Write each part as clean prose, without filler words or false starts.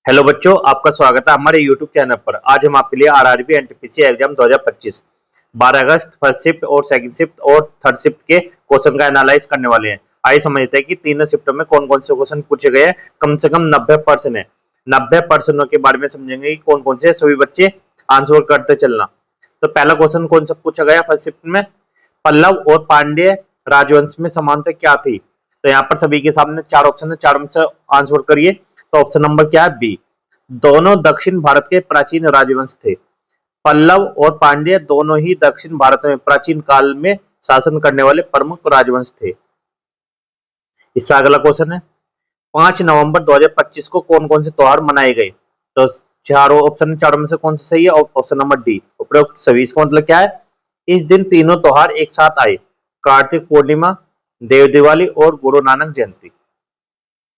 Hello बच्चों, आपका स्वागत है हमारे YouTube चैनल पर। आज हम आपके लिए आरआरबी एनटीपीसी एग्जाम 2025 12 अगस्त फर्स्ट शिफ्ट और सेकंड शिफ्ट और थर्ड शिफ्ट के क्वेश्चन का एनालाइज करने वाले हैं। आइए समझते हैं कि तीनों शिफ्टों में कौन कौन से क्वेश्चन पूछे गए हैं। कम से कम 90% है। 90% के बारे में समझेंगे कि कौन कौन से सभी बच्चे आंसर करते चलना। तो पहला क्वेश्चन कौन सा पूछा गया फर्स्ट शिफ्ट में, पल्लव और पांड्य राजवंश में समानता क्या थी। तो यहाँ पर सभी के सामने चार ऑप्शन है, चारों में से आंसर करिए। तो ऑप्शन नंबर क्या है, बी। दोनों दक्षिण भारत के प्राचीन राजवंश थे। पल्लव और पांड्य दोनों ही दक्षिण भारत में प्राचीन काल में शासन करने वाले प्रमुख राजवंश थे। इससे अगला क्वेश्चन है, 5 नवंबर 2025 को कौन कौन से त्योहार मनाए गए। तो चारों ऑप्शन, चारों में से कौन सा सही है, ऑप्शन नंबर डी उपरोक्त सभी। इसका मतलब क्या है, इस दिन तीनों त्योहार एक साथ आए, कार्तिक पूर्णिमा, देव दिवाली और गुरु नानक जयंती।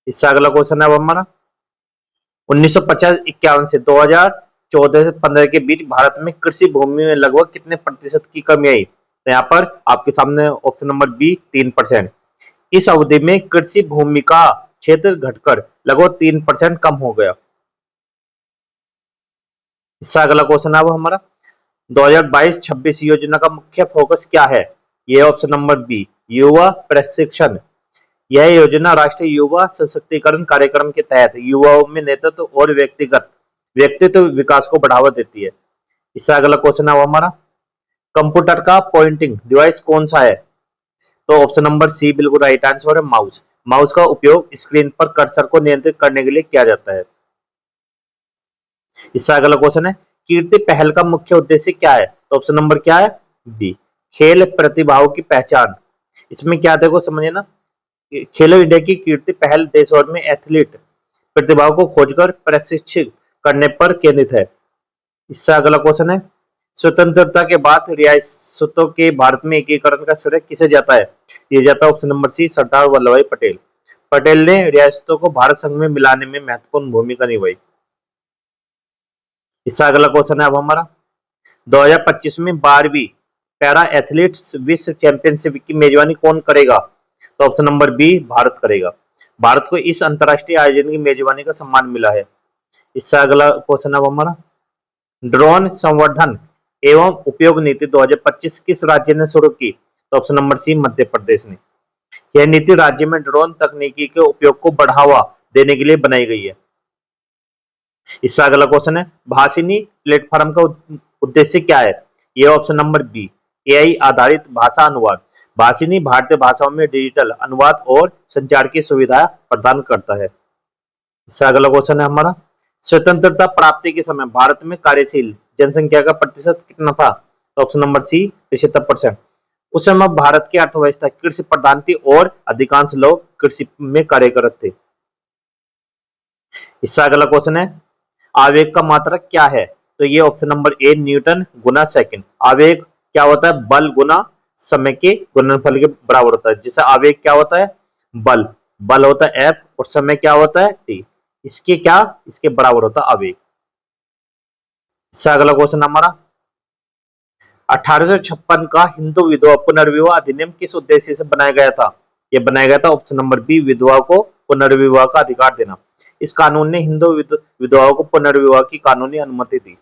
इससे अगला क्वेश्चन है अब हमारा, 1950-51 से 2014 से 15 के बीच भारत में कृषि भूमि में लगभग कितने प्रतिशत की कमी आई। तो यहाँ पर आपके सामने ऑप्शन नंबर बी 3%। इस अवधि में कृषि भूमि का क्षेत्र घटकर लगभग 3% कम हो गया। इससे अगला क्वेश्चन है अब हमारा, 2022-26 योजना का मुख्य फोकस क्या है। यह ऑप्शन नंबर बी युवा प्रशिक्षण। यह योजना राष्ट्रीय युवा सशक्तिकरण कार्यक्रम के तहत युवाओं में नेतृत्व और व्यक्तित्व विकास को बढ़ावा देती है। इससे अगला क्वेश्चन है हमारा, कंप्यूटर का पॉइंटिंग डिवाइस कौन सा है। तो ऑप्शन नंबर सी बिल्कुल राइट आंसर है, माउस। माउस का उपयोग स्क्रीन पर कर्सर को नियंत्रित करने के लिए किया जाता है। इससे अगला क्वेश्चन है, कीर्ति पहल का मुख्य उद्देश्य क्या है। तो ऑप्शन नंबर क्या है, बी खेल प्रतिभाओं की पहचान। इसमें क्या देखो समझे ना, खेलो इंडिया की कीर्ति पहल देश भर में एथलीट प्रतिभाओं को खोजकर प्रशिक्षित करने पर केंद्रित है। इससे अगला क्वेश्चन है, स्वतंत्रता के बाद रियासतों के भारत में एकीकरण का श्रेय किसे जाता है। ये जाता है ऑप्शन नंबर सी सरदार वल्लभ भाई पटेल। पटेल ने रियासतों को भारत संघ में मिलाने में महत्वपूर्ण भूमिका निभाई। इससे अगला क्वेश्चन है अब हमारा, 2025 में 12वीं पैरा एथलीट्स विश्व चैंपियनशिप की मेजबानी कौन करेगा। तो ऑप्शन नंबर बी भारत करेगा। भारत को इस अंतरराष्ट्रीय आयोजन की मेजबानी का सम्मान मिला है। इससे अगला क्वेश्चन है हमारा, ड्रोन संवर्धन एवं उपयोग नीति 2025 किस राज्य ने शुरू की। तो ऑप्शन नंबर सी मध्य प्रदेश ने। यह नीति राज्य में ड्रोन तकनीकी के उपयोग को बढ़ावा देने के लिए बनाई गई है। इससे अगला क्वेश्चन है, भाषिनी प्लेटफॉर्म का उद्देश्य क्या है। यह ऑप्शन नंबर बी एआई आधारित भाषा अनुवाद। भाषिनी भारतीय भाषाओं में डिजिटल अनुवाद और संचार की सुविधा प्रदान करता है। इससे अगला क्वेश्चन है हमारा, स्वतंत्रता प्राप्ति के समय भारत में कार्यशील जनसंख्या का प्रतिशत कितना था। तो ऑप्शन नंबर सी 75%। उस समय भारत की अर्थव्यवस्था कृषि प्रधान थी और अधिकांश लोग कृषि में कार्यरत थे। इससे अगला क्वेश्चन है, आवेग का मात्रक क्या है। तो ये option number A Newton Guna second. आवेग क्या होता है, बल गुना समय के गुणनफल के बराबर होता है। जैसे आवेग क्या होता है, बल बल होता है एफ और समय क्या होता है टी। इसके बराबर होता है आवेग। इससे अगला क्वेश्चन हमारा, 1856 का हिंदू विधवा पुनर्विवाह अधिनियम किस उद्देश्य से बनाया गया था। यह बनाया गया था ऑप्शन नंबर बी विधवा को पुनर्विवाह का अधिकार देना। इस कानून ने हिंदू विधवाओं को पुनर्विवाह की कानूनी अनुमति दी।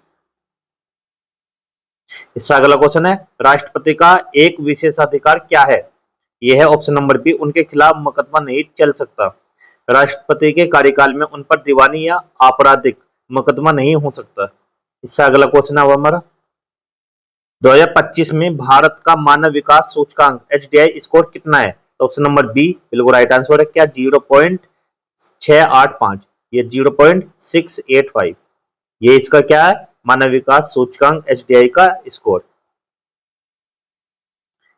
इससे अगला क्वेश्चन है, राष्ट्रपति का एक विशेषाधिकार क्या है। यह है ऑप्शन नंबर बी उनके खिलाफ मुकदमा नहीं चल सकता। राष्ट्रपति के कार्यकाल में उन पर दीवानी या आपराधिक मुकदमा नहीं हो सकता। इससे अगला क्वेश्चन है हमारा, 2025 में भारत का मानव विकास सूचकांक HDI स्कोर कितना है। तो ऑप्शन नंबर बी बिल्कुल राइट आंसर है, क्या 0.685। ये 0.685 ये इसका क्या है, मानव विकास सूचकांक HDI का स्कोर।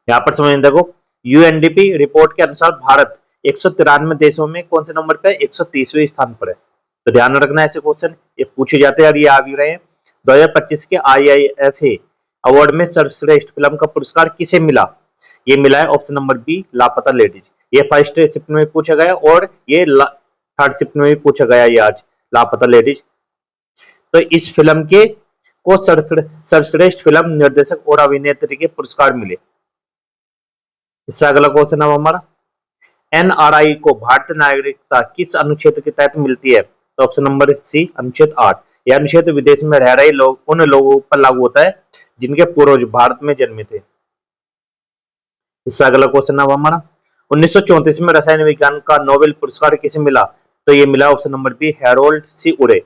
यहां पर समझ देखो, UNDP रिपोर्ट के अनुसार भारत 193 देशों में कौन से नंबर पे, 130वें स्थान पर है। तो ध्यान रखना ऐसे क्वेश्चन ये पूछे जाते हैं और ये आ भी रहे हैं। 2025 के IIFA अवार्ड में सर्वश्रेष्ठ फिल्म का पुरस्कार किसे मिला। ये मिला है ऑप्शन नंबर बी लापता लेडीज। ये फर्स्ट शिफ्ट में पूछा गया और ये थर्ड शिफ्ट में भी पूछा गया ये आज लापता लेडीज। तो इस फिल्म के को सर्वश्रेष्ठ फिल्म निर्देशक और अभिनेत्री के पुरस्कार मिले। इससे अगला क्वेश्चन है हमारा, NRI को भारतीय नागरिकता किस अनुच्छेद के तहत मिलती है। तो ऑप्शन नंबर सी अनुच्छेद 8। यह अनुच्छेद विदेश में रह रहे लोग उन लोगों पर लागू होता है जिनके पूर्वज भारत में जन्मे थे। इससे अगला क्वेश्चन अब हमारा 1934 में रसायन विज्ञान का नोबेल पुरस्कार किसे मिला? तो ये मिला ऑप्शन नंबर बी हैरोल्ड सी उरे।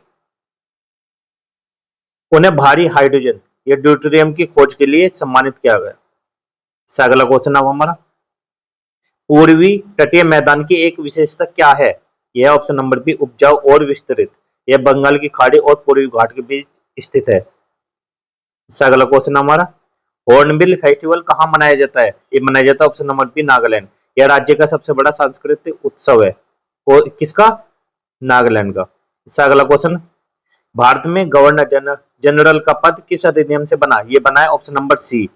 उन्हें भारी हाइड्रोजन या ड्यूटेरियम की खोज के लिए सम्मानित किया गया। इससे अगला क्वेश्चन अब हमारा पूर्वी तटीय मैदान की एक विशेषता क्या है? यह ऑप्शन नंबर बी उपजाऊ और विस्तृत। यह बंगाल की खाड़ी और पूर्वी घाट के बीच स्थित है। इससे अगला क्वेश्चन हमारा हॉर्नबिल फेस्टिवल कहाँ मनाया जाता है? ये मनाया जाता है ऑप्शन नंबर बी नागालैंड। यह राज्य का सबसे बड़ा सांस्कृतिक उत्सव है। किसका? नागालैंड का। इससे अगला क्वेश्चन भारत में गवर्नर जनरल का पद किस अधिनियम से बना? ये बना है ऑप्शन नंबर सी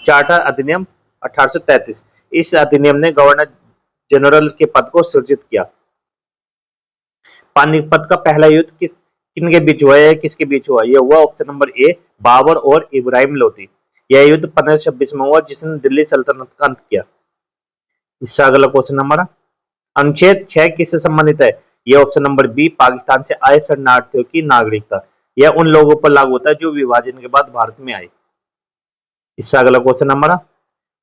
चार्टर अधिनियम 1833। इस अधिनियम ने गवर्नर जनरल के पद को सृजित किया। पानीपत का पहला युद्ध किनके बीच हुआ है? किसके बीच हुआ? यह हुआ ऑप्शन नंबर ए बाबर और इब्राहिम लोदी। यह युद्ध 1526 में हुआ जिसने दिल्ली सल्तनत का अंत किया। इससे अगला क्वेश्चन हमारा अनुच्छेद 6 किससे संबंधित है? यह ऑप्शन नंबर बी पाकिस्तान से आए शरणार्थियों की नागरिकता। यह उन लोगों पर लागू होता है जो विभाजन के बाद भारत में आए। इससे अगला क्वेश्चन हमारा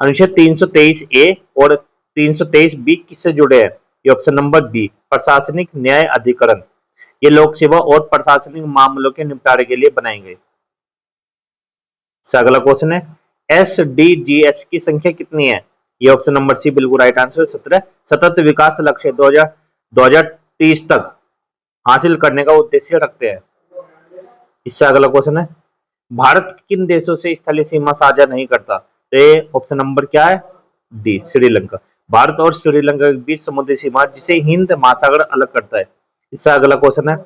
अनुच्छेद 323 ए और 323 बी किससे जुड़े हैं? ये ऑप्शन नंबर बी प्रशासनिक न्याय अधिकरण। ये लोक सेवा और प्रशासनिक मामलों के निपटारे के लिए बनाए गए। अगला क्वेश्चन है SDGs की संख्या कितनी है? ये ऑप्शन नंबर सी बिल्कुल राइट आंसर 17। सतत विकास लक्ष्य 2030 तक हासिल करने का उद्देश्य रखते हैं। इससे अगला क्वेश्चन है भारत किन देशों से स्थलीय सीमा साझा नहीं करता? तो ये ऑप्शन नंबर क्या है? डी श्रीलंका। भारत और श्रीलंका के बीच समुद्री सीमा जिसे हिंद महासागर अलग करता है। इससे अगला क्वेश्चन है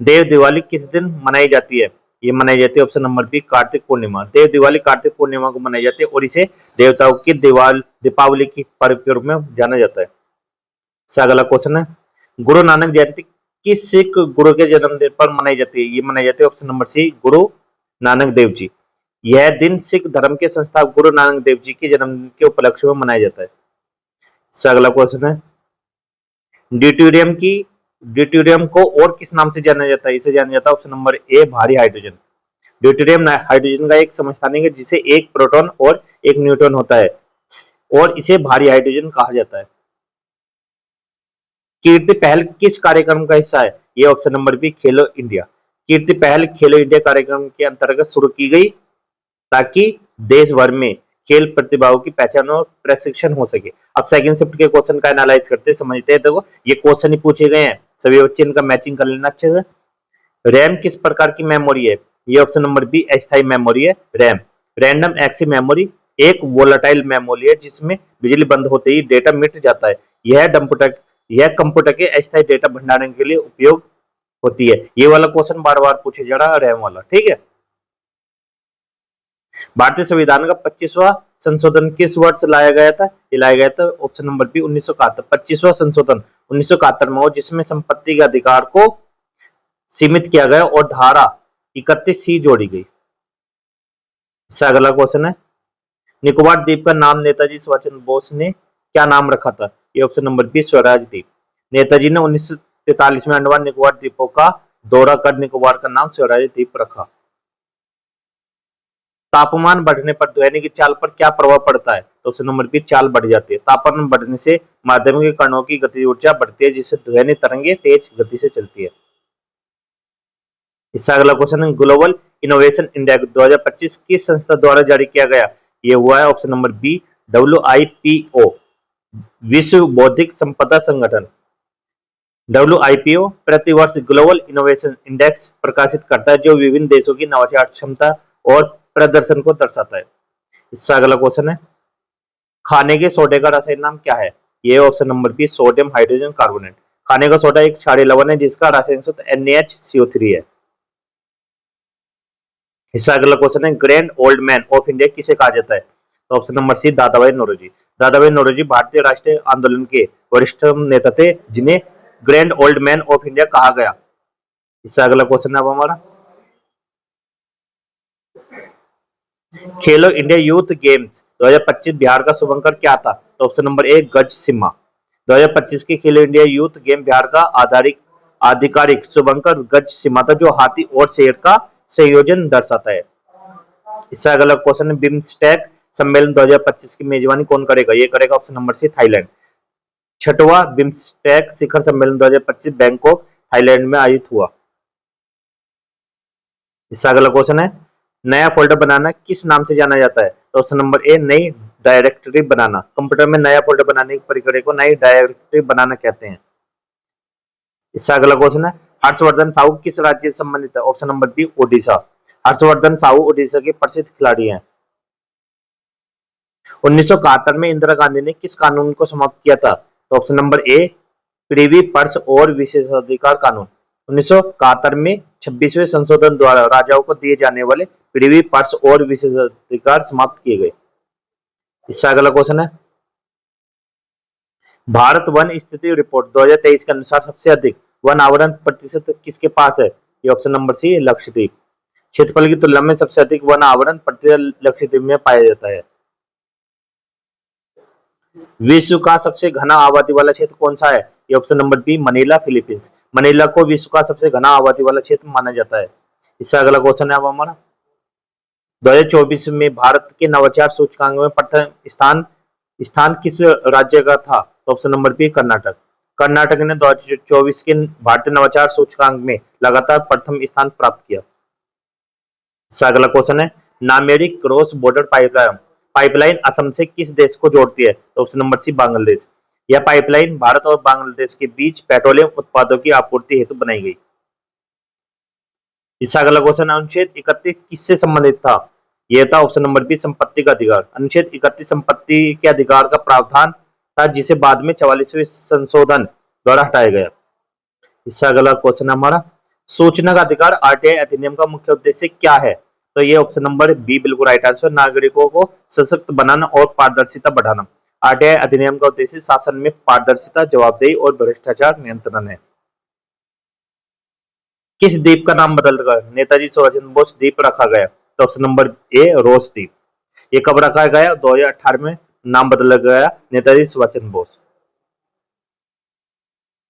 देव दिवाली किस दिन मनाई जाती है? ये मनाई जाती है option number B Kartik Purnima. देव दिवाली कार्तिक पूर्णिमा को मनाई जाती है और इसे देवताओं की दीपावली की पर्व के रूप में जाना जाता है। इससे अगला क्वेश्चन है गुरु नानक जयंती किस सिख गुरु के जन्मदिन पर मनाई जाती है? ये मनाई जाती है ऑप्शन नंबर सी गुरु नानक देव जी। यह दिन सिख धर्म के संस्थापक गुरु नानक देव जी के जन्मदिन के उपलक्ष्य में मनाया जाता है। इससे अगला क्वेश्चन है ड्यूटेरियम को और किस नाम से जाना जाता है? इसे जाना जाता है ऑप्शन नंबर ए भारी हाइड्रोजन। ड्यूटेरियम हाइड्रोजन का एक समस्थानिक है जिसे एक प्रोटॉन और एक न्यूट्रॉन होता है और इसे भारी हाइड्रोजन कहा जाता है। कीर्ति पहल किस कार्यक्रम का हिस्सा है? ये ऑप्शन नंबर बी खेलो इंडिया। कीर्ति पहल खेलो इंडिया कार्यक्रम के अंतर्गत शुरू की गई ताकि देश भर में खेल प्रतिभाओं की पहचान और प्रशिक्षण हो सके। अब सेकंड शिफ्ट के क्वेश्चन का एनालाइज करते समझते हैं। देखो ये क्वेश्चन ही पूछे गए हैं, सभी बच्चे इनका मैचिंग कर लेना अच्छे से। रैम किस प्रकार की मेमोरी है? ये ऑप्शन नंबर बी अस्थायी मेमोरी है। रैम रैंडम एक्सेस मेमोरी एक वोलेटाइल मेमोरी है जिसमें बिजली बंद होते ही डेटा मिट जाता है। यह कंप्यूटर के अस्थायी डेटा भंडारण के लिए उपयोग होती है। ये वाला क्वेश्चन बार बार पूछे जा रहा है रैम वाला, ठीक है। भारतीय संविधान का 25वां संशोधन किस वर्ष लाया गया था? ये लाया गया था ऑप्शन नंबर बी 1971। 25वां संशोधन 1971 में हो जिसमें संपत्ति के अधिकार को सीमित किया गया और धारा 31C जोड़ी गई। इससे अगला क्वेश्चन है निकोबार द्वीप का नाम नेताजी सुभाष चंद्र बोस ने क्या नाम रखा था? ये ऑप्शन नंबर बी स्वराज द्वीप। नेताजी ने 1943 में अंडमान निकोबार द्वीपों का दौरा कर निकोबार का नाम स्वराज द्वीप रखा। तापमान बढ़ने पर ध्वनि की चाल पर क्या प्रभाव पड़ता है? तो ऑप्शन नंबर बी चाल बढ़ जाती है। तापमान बढ़ने से माध्यम के कणों की गति ऊर्जा बढ़ती है जिससे ध्वनि तरंगे तेज गति से चलती है। इससे अगला क्वेश्चन है ग्लोबल इनोवेशन इंडेक्स 2025 किस संस्था द्वारा जारी किया गया? ये हुआ है ऑप्शन नंबर बी WIPO विश्व बौद्धिक संपदा संगठन। WIPO प्रतिवर्ष ग्लोबल इनोवेशन इंडेक्स प्रकाशित करता है जो विभिन्न देशों की नवाचार क्षमता और प्रदर्शन को दर्शाता है। इससे अगला क्वेश्चन है खाने के सोडे का रासायनिक नाम क्या है? ये option number B sodium hydrogen carbonate. खाने का सोडा एक क्षारीय लवण है जिसका रासायनिक सूत्र NaHCO3 है। इससे अगला क्वेश्चन है grand old man of India किसे कहा जाता है? तो option number C Dadabhai Naoroji. Dadabhai Naoroji भारतीय राष्ट्रीय आंदोलन के वरिष्ठ नेता थे जिन्हें grand old man of India कहा गया। इससे अगला क्वेश्चन है अब हमारा खेलो इंडिया यूथ गेम्स 2025 बिहार का शुभंकर क्या था? तो ऑप्शन नंबर ए गज सिम्हा। 2025 के खेलो इंडिया यूथ गेम बिहार का आधिकारिक शुभंकर गज सीमा था जो हाथी और शेर का संयोजन दर्शाता है। इससे अगला क्वेश्चन है, बिम्स्टेक सम्मेलन 2025 की मेजबानी कौन करेगा? ये करेगा ऑप्शन नंबर सी थाईलैंड। छठवां बिम्स्टेक शिखर सम्मेलन 2025 बैंकॉक थाईलैंड में आयोजित हुआ। इससे अगला क्वेश्चन है, नया फोल्डर बनाना किस नाम से जाना जाता है? तो ऑप्शन नंबर ए नई डायरेक्टरी बनाना। कंप्यूटर में नया फोल्डर बनाने की प्रक्रिया को नई डायरेक्टरी बनाना कहते हैं। इससे अगला क्वेश्चन है, हर्षवर्धन साहू किस राज्य से संबंधित है? Option number B Odisha. Harshvardhan Sahu Odisha के प्रसिद्ध खिलाड़ी हैं। 1971 में इंदिरा गांधी ने किस कानून को समाप्त किया था? तो option number A privy purse और विशेषाधिकार कानून। 1971 में 26वें संशोधन द्वारा राजाओं को दिए जाने वाले प्रिवी पर्स और विशेषाधिकार समाप्त किए गए। इससे अगला क्वेश्चन है, भारत वन स्थिति रिपोर्ट 2023 के अनुसार सबसे अधिक वन आवरण प्रतिशत किसके पास है? ये ऑप्शन नंबर सी लक्षद्वीप। क्षेत्रफल की तुलना में सबसे अधिक वन आवरण प्रतिशत लक्षद्वीप में पाया जाता है। विश्व का सबसे घना आबादी वाला क्षेत्र कौन सा है? ये option number B Manila Philippines. Manila को विश्व का सबसे घना आबादी वाला क्षेत्र माना जाता है। इससे अगला क्वेश्चन है अब हमारा, 2024 में भारत के नवाचार सूचकांक में प्रथम स्थान किस राज्य का था? तो option number B Karnataka. Karnataka ने 2024 के भारतीय नवाचार सूचकांक में लगातार प्रथम स्थान प्राप्त किया। इससे अगला क्वेश्चन है, Nameri cross border pipeline Assam से किस देश को जोड़ती है? तो ऑप्शन नंबर सी बांग्लादेश। यह पाइपलाइन भारत और बांग्लादेश के बीच पेट्रोलियम उत्पादों की आपूर्ति हेतु बनाई गई। इससे अगला क्वेश्चन, अनुच्छेद 31 किससे संबंधित था? यह था ऑप्शन नंबर बी संपत्ति का अधिकार। अनुच्छेद 31 संपत्ति के अधिकार का प्रावधान था जिसे बाद में 44वें संशोधन द्वारा हटाया गया। इससे अगला क्वेश्चन हमारा, सूचना का अधिकार आरटीआई अधिनियम का मुख्य उद्देश्य क्या है? तो ये ऑप्शन नंबर बी बिल्कुल राइट आंसर, नागरिकों को सशक्त बनाना और पारदर्शिता बढ़ाना। आरटीआई अधिनियम का उद्देश्य शासन में पारदर्शिता, जवाबदेही और भ्रष्टाचार नियंत्रण है। किस द्वीप का नाम बदलकर नेताजी सुभाष चंद्र बोस द्वीप रखा गया? तो ऑप्शन नंबर ए रोज द्वीप। ये कब रखा गया? 2018 में नाम बदला गया नेताजी सुभाष चंद्र बोस।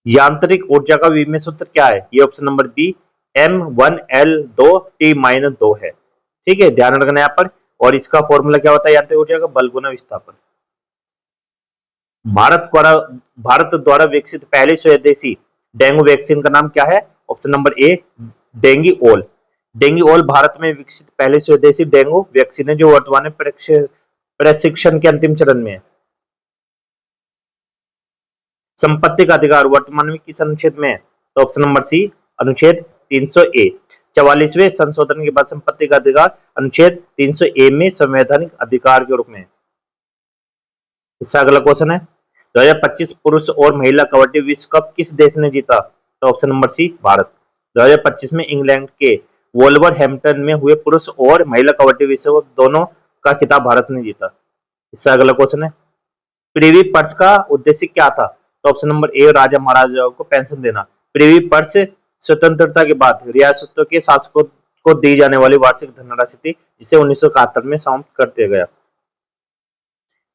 यांत्रिक ऊर्जा का विनिमय सूत्र क्या है? ये ऑप्शन नंबर बी M1L2T-2 है। ठीक है, ध्यान रखना यहाँ पर। और इसका फॉर्मूला क्या होता है यांत्रिक ऊर्जा का? बल गुना विस्थापन। भारत द्वारा विकसित पहली स्वदेशी डेंगू वैक्सीन का नाम क्या है? ऑप्शन नंबर ए डेंगीओल। डेंगीओल भारत में विकसित पहली स्वदेशी डेंगू वैक्सीन है जो वर्तमान में प्रशिक्षण के अंतिम चरण में है। संपत्ति का अधिकार वर्तमान में किस अनुच्छेद में है? तो ऑप्शन नंबर सी अनुच्छेद 300A। 44वें संशोधन के बाद संपत्ति का अधिकार अनुच्छेद 300A में संवैधानिक अधिकार के रूप में है। इससे अगला क्वेश्चन है, 2025 पुरुष और महिला कबड्डी विश्व कप किस देश ने जीता? तो ऑप्शन नंबर सी भारत। 2025 में इंग्लैंड के वोल्वरहैम्पटन में हुए पुरुष और महिला कबड्डी विश्व कप दोनों का खिताब भारत ने जीता। इससे अगला क्वेश्चन है, प्रिवी पर्स का उद्देश्य क्या था? तो ऑप्शन नंबर ए राजा महाराजाओं को पेंशन देना। प्रिवी पर्स स्वतंत्रता के बाद रियासतों के शासकों को दी जाने वाली वार्षिक धनराशि थी जिसे 1971 में समाप्त कर दिया गया।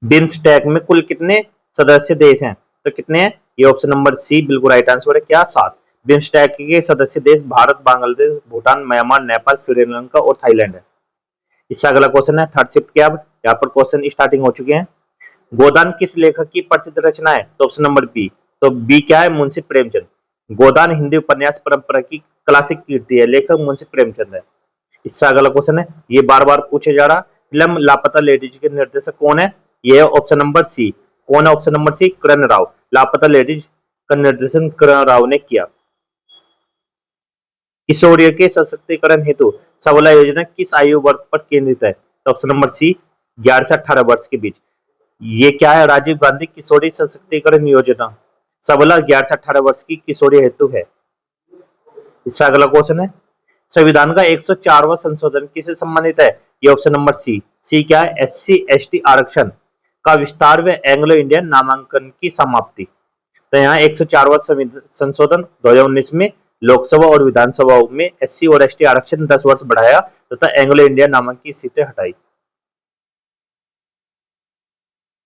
बिम्स्टेक में कुल कितने सदस्य देश हैं? तो कितने हैं? ये ऑप्शन नंबर सी बिल्कुल राइट आंसर है। क्या? 7। बिम्स्टेक के सदस्य देश भारत, बांग्लादेश, भूटान, म्यांमार, नेपाल, श्रीलंका और थाईलैंड है। इससे अगला क्वेश्चन है, थर्ड शिफ्ट के अब यहाँ पर क्वेश्चन स्टार्टिंग हो चुके हैं। गोदान किस लेखक की प्रसिद्ध रचना है? तो ऑप्शन नंबर बी। तो बी क्या है? मुंशी प्रेमचंद। गोदान हिंदी उपन्यास परंपरा की क्लासिक कीर्ति है, लेखक मुंशी प्रेमचंद है। इससे अगला क्वेश्चन है, ये बार बार पूछे जा रहा, फिल्म लापता लेडीज के निर्देशक कौन है? ये ऑप्शन नंबर सी। कौन है? Option number C Karan Rao. Laapataa Ladies का निर्देशन करण राव ने किया। किशोरियों के सशक्तिकरण हेतु सबला योजना किस आयु वर्ग पर केंद्रित है? तो ऑप्शन नंबर सी 11 से 18 वर्ष के बीच। ये क्या है? राजीव गांधी किशोरी सशक्तिकरण योजना सबला 11 से 18 वर्ष की किशोरी हेतु है। इससे अगला क्वेश्चन है, संविधान का 104वां संशोधन किससे संबंधित है? ये ऑप्शन नंबर सी। सी क्या है? SC/ST आरक्षण का विस्तार व एंग्लो इंडियन नामांकन की समाप्ति। तो यहाँ 104वां संशोधन 2019 में लोकसभा और विधानसभाओं में SC और ST आरक्षण 10 वर्ष बढ़ाया तथा एंग्लो इंडियन नामांकन की सीटें हटाई।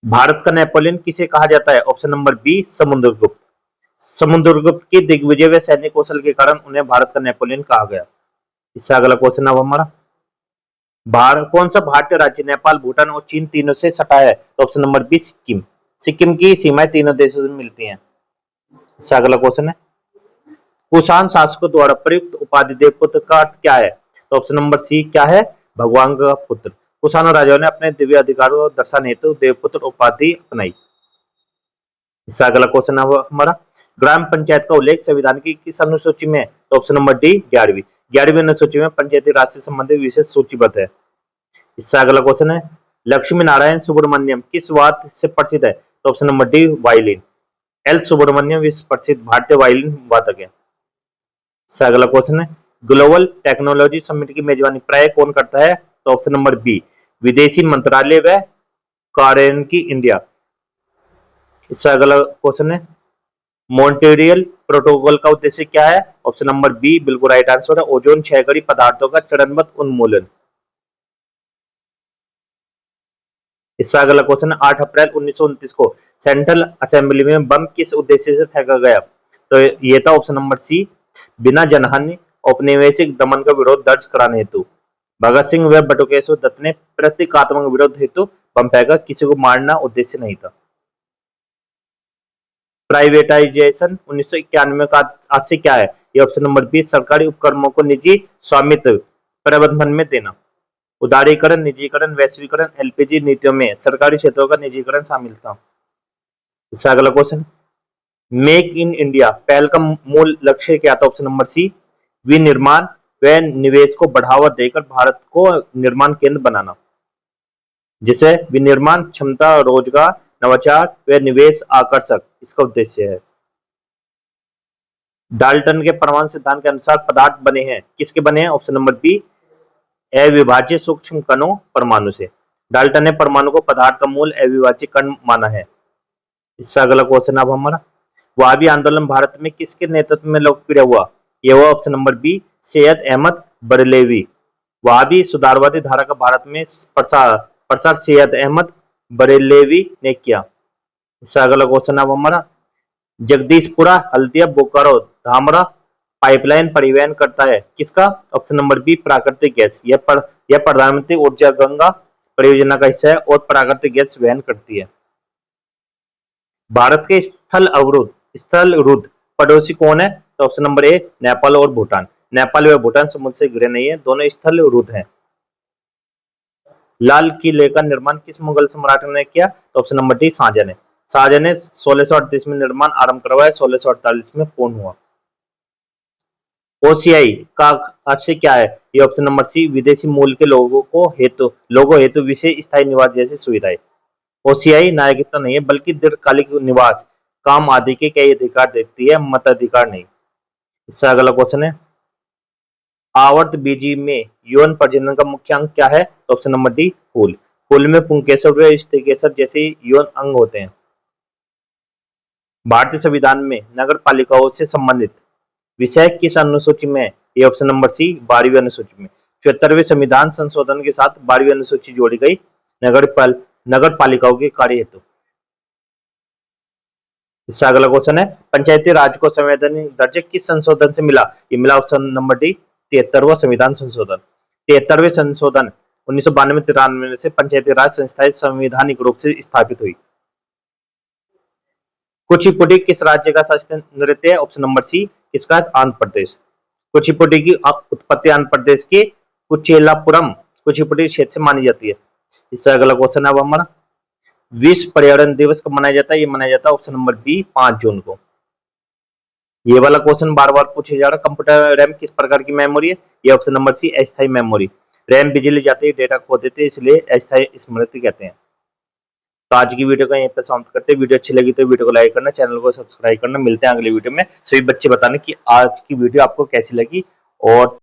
भारत का नेपोलियन किसे कहा जाता है? Option number B Samudragupta. Samudragupta की दिग्विजय व सैन्य कौशल के कारण उन्हें भारत का नेपोलियन कहा गया। इससे अगला क्वेश्चन अब हमारा, भारत कौन सा भारतीय राज्य नेपाल, भूटान और चीन तीनों से सटा है? तो option number B Sikkim. Sikkim की सीमाएं तीनों देशों से मिलती हैं। इससे अगला क्वेश्चन है, कुषाण शासकों द्वारा प्रयुक्त उपाधि देवपुत्र का अर्थ क्या है? तो ऑप्शन नंबर सी क्या है? भगवान का पुत्र। कुषाण राजाओं ने अपने दिव्य अधिकारों को दर्शाने हेतु देवपुत्र उपाधि अपनाई। इससे अगला क्वेश्चन है हमारा, ग्राम पंचायत का उल्लेख संविधान की किस अनुसूची में है? तो ऑप्शन नंबर डी 11वीं। 11वीं अनुसूची में पंचायती राज से संबंधित विषय सूचीबद्ध है। इससे अगला क्वेश्चन है, लक्ष्मी नारायण सुब्रमण्यम किस वाद्य से प्रसिद्ध है? तो option number D violin. L Subramaniam विश्व प्रसिद्ध भारतीय वायलिन वादक है। इससे अगला क्वेश्चन है, ग्लोबल टेक्नोलॉजी समिट की मेजबानी प्राय कौन करता है? तो ऑप्शन नंबर बी विदेशी मंत्रालय व कार्यान्वयन इंडिया। इससे अगला क्वेश्चन है, मॉन्ट्रियल प्रोटोकॉल का उद्देश्य क्या है? ऑप्शन नंबर बी बिल्कुल राइट आंसर है, ओजोन क्षयकारी पदार्थों का चरणबद्ध उन्मूलन। इससे अगला क्वेश्चन है, 8 अप्रैल 1929 को सेंट्रल असेंबली में बम किस उद्देश्य से फेंका गया? तो ये था ऑप्शन नंबर सी बिना जनहानि औपनिवेशिक दमन का विरोध दर्ज कराने हेतु। भगत सिंह व बटुकेश्वर दत्त ने प्रतीकात्मक विरोध हेतु बम फेंका, किसी को मारना उद्देश्य नहीं था। प्राइवेटाइजेशन 1991 का आशय क्या है? ये ऑप्शन नंबर बी सरकारी उपक्रमों को निजी स्वामित्व प्रबंधन में देना। उदारीकरण, निजीकरण, वैश्वीकरण, एलपीजी नीतियों में सरकारी क्षेत्रों का निजीकरण शामिल था। इससे अगला क्वेश्चन, मेक इन इंडिया पहल का मूल लक्ष्य क्या था? ऑप्शन नंबर सी विनिर्माण व निवेश को बढ़ावा देकर भारत को निर्माण केंद्र बनाना, जिसे विनिर्माण क्षमता, रोजगार, नवाचार व निवेश आकर्षक इसका उद्देश्य है। डाल्टन के परमाणु सिद्धांत के अनुसार पदार्थ बने हैं, किसके बने हैं? ऑप्शन नंबर बी अविभाज्य सूक्ष्म कणों परमाणु से। डाल्टन ने परमाणु को पदार्थ का मूल अविभाज्य कण माना है। इससे अगला क्वेश्चन अब हमारा, वहाबी आंदोलन भारत में किसके नेतृत्व में लोकप्रिय हुआ? यह हुआ option number B Syed Ahmad Barelvi. वहाबी सुधारवादी धारा का भारत में प्रसार सैयद अहमद बरेलवी ने किया। इससे अगला क्वेश्चन अब हमारा, जगदीशपुरा हल्दिया बोकारो धामरा पाइपलाइन परिवहन करता है, किसका? ऑप्शन नंबर बी प्राकृतिक गैस। यह प्रधानमंत्री ऊर्जा गंगा परियोजना का हिस्सा है और प्राकृतिक गैस वहन करती है। भारत के स्थल रुद्ध पड़ोसी कौन है? तो ऑप्शन नंबर ए नेपाल और भूटान। नेपाल व भूटान समुद्र से घिरे नहीं है, दोनों स्थल रुद्ध हैं। लाल किले का निर्माण किस मुगल सम्राट ने किया? तो ऑप्शन नंबर डी शाहजहां ने। शाहजहां ने 1638 में निर्माण आरंभ करवाया, 1648 में पूर्ण हुआ। ओसीआई का आशय क्या है? ये ऑप्शन नंबर सी विदेशी मूल के लोगों हेतु विशेष स्थायी निवास जैसी सुविधाएं। ओसीआई नागरिकता नहीं है, बल्कि दीर्घकालिक निवास, काम आदि के कई अधिकार देती है, मताधिकार नहीं। इससे अगला क्वेश्चन है, आवर्त बीजी में यौन प्रजनन का मुख्य अंग क्या है? तो ऑप्शन नंबर डी फूल। फूल में पुंकेसर व स्त्रीकेसर जैसे यौन अंग होते हैं। भारतीय संविधान में नगर पालिकाओं से संबंधित विषय किस अनुसूची में है? ये ऑप्शन नंबर सी 12वीं अनुसूची में। 74वें संविधान संशोधन के साथ 12वीं अनुसूची जोड़ी गई नगर पालिकाओं के कार्य हेतु। इससे अगला क्वेश्चन है, पंचायती राज को संवैधानिक दर्जा किस संशोधन से मिला? ये मिला ऑप्शन नंबर डी 73वां संविधान संशोधन। 73वें संशोधन 1992-93 से पंचायती राज संस्थाएं संवैधानिक रूप से स्थापित हुई। कुचिपुड़ी किस राज्य का शास्त्रीय नृत्य है? ऑप्शन नंबर सी किसका? आंध्र प्रदेश। कुचिपुड़ी की उत्पत्ति आंध्र प्रदेश के कुचेलापुरम कुचिपुड़ी क्षेत्र से मानी जाती है। इससे अगला क्वेश्चन है हमारा, विश्व पर्यावरण दिवस कब मनाया जाता है? ये मनाया जाता है ऑप्शन नंबर बी 5 जून को। ये वाला क्वेश्चन बार बार पूछा जा रहा है, कंप्यूटर रैम किस प्रकार की मेमोरी है? ये ऑप्शन नंबर सी अस्थायी मेमोरी। रैम बिजली जाती है, डेटा खो देते हैं, इसलिए अस्थायी स्मृति कहते हैं। तो आज की वीडियो का यहीं पे समाप्त करते हैं। वीडियो अच्छी लगी तो वीडियो को लाइक करना, चैनल को सब्सक्राइब करना। मिलते हैं अगली वीडियो में। सभी बच्चे बताने कि आज की वीडियो आपको कैसी लगी और